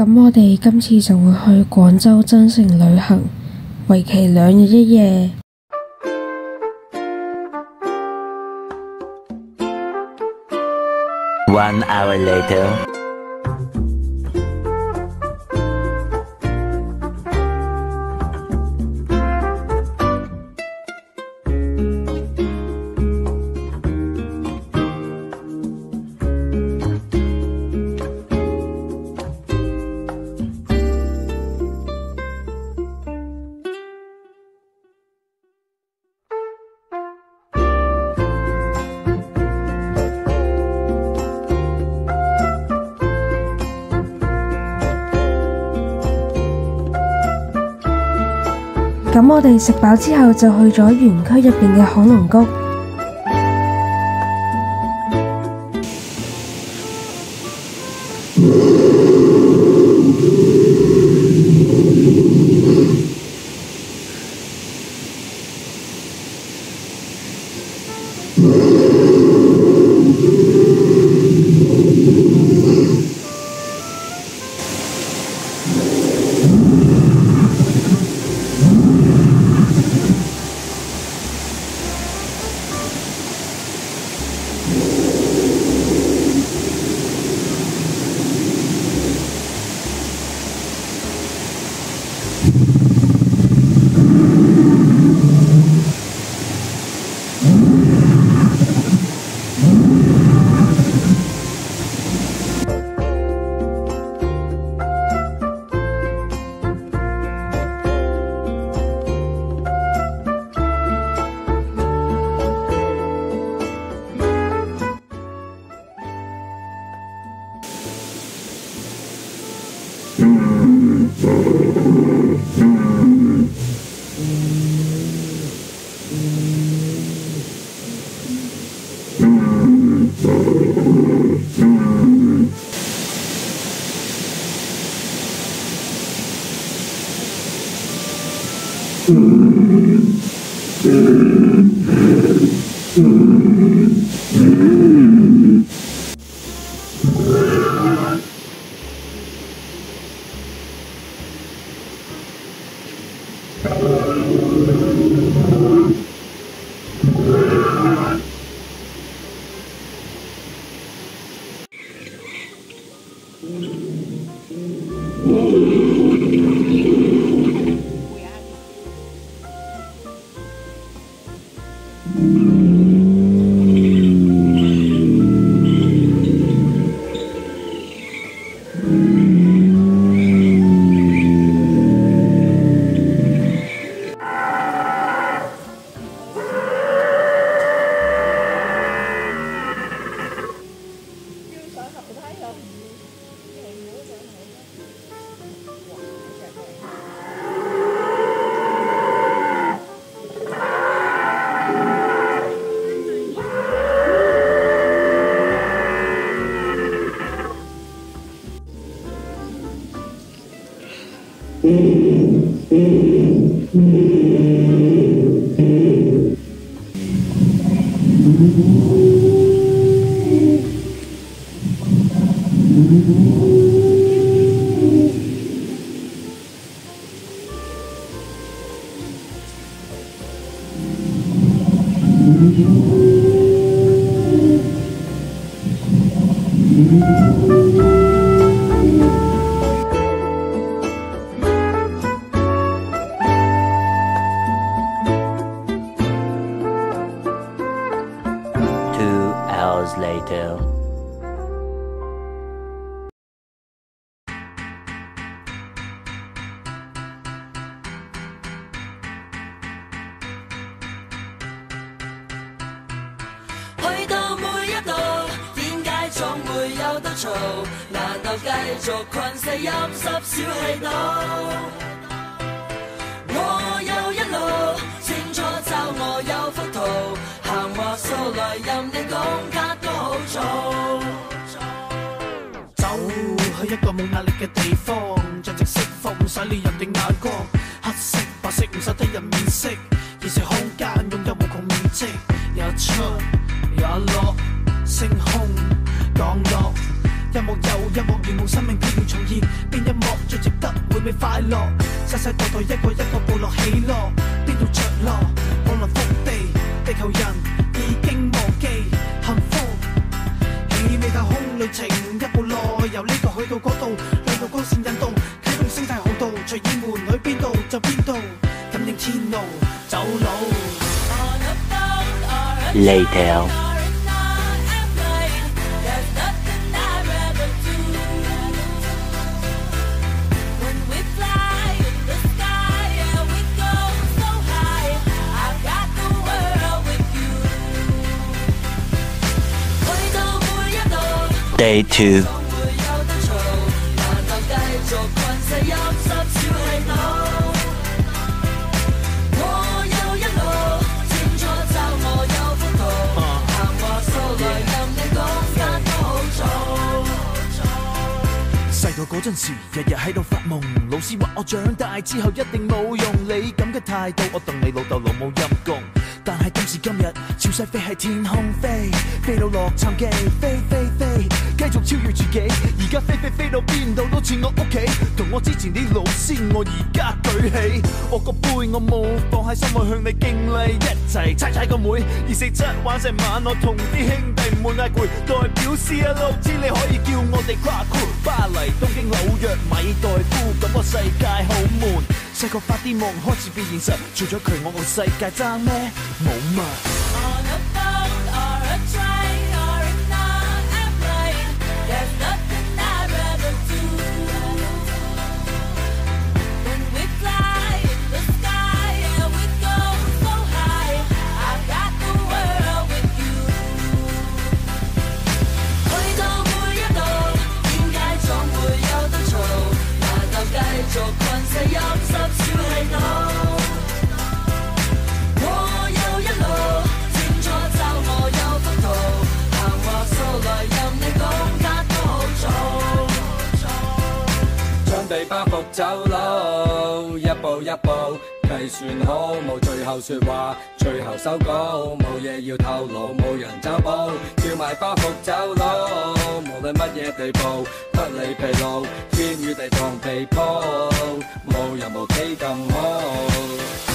咁我哋今次就會去廣州增城旅行，為期2日1夜。1 hour later。咁我哋食飽之後就去咗園區入邊嘅恐龍谷。Later。去到每一度，點解總會有得嘈？難道繼續困死陰濕小氣度？我有一路清楚就我有幅圖，行或素來任你講卡都好做。走去一個冇壓力嘅地方，盡情釋放唔使理人哋眼光，黑色白色唔使睇人面色，現實空間擁有無窮面積，也出也落，星空降落，一幕又一幕，願望生命必要重現，邊一幕最值得回味快樂？世世代代一個一個部落起落，邊度着落？降臨福地，地球人已經忘記幸福。氣味太空旅程一步內，由呢度去到嗰度，兩道光線引導，啟動星際航道，隨意門去邊度就邊度，感應天路走路。Later. Day 2.嗰陣時，日日喺度發夢，老師話我長大之後一定冇用。你咁嘅態度，我當你老豆老母陰公。但係今時今日，潮勢飛喺天空飛，飛到洛杉磯，飛飛飛，繼續超越自己。而家飛飛飛到邊度都似我屋企，同我之前啲老師，我而家舉起我個杯，我冇放喺心內向你敬禮，一齊猜猜個妹。247玩成晚，我同啲兄弟唔會嗌攰，代表 CLO 知你可以叫我哋跨酷。巴黎、東京、紐約、米代夫，咁個世界好悶。細個發啲夢，開始變現實，除咗佢，我個世界爭咩？冇嘛。繼續困死陰濕小氣腦，我有一路，清楚就我有幅圖，行話數來任你講得都好早，將地包袱走佬，一步一步計算好，冇最後説話，最後收稿，冇嘢要透露，冇人走寶，叫埋包袱走佬，無論乜嘢地步，不理疲勞，天與地同地鋪，冇人無幾咁好。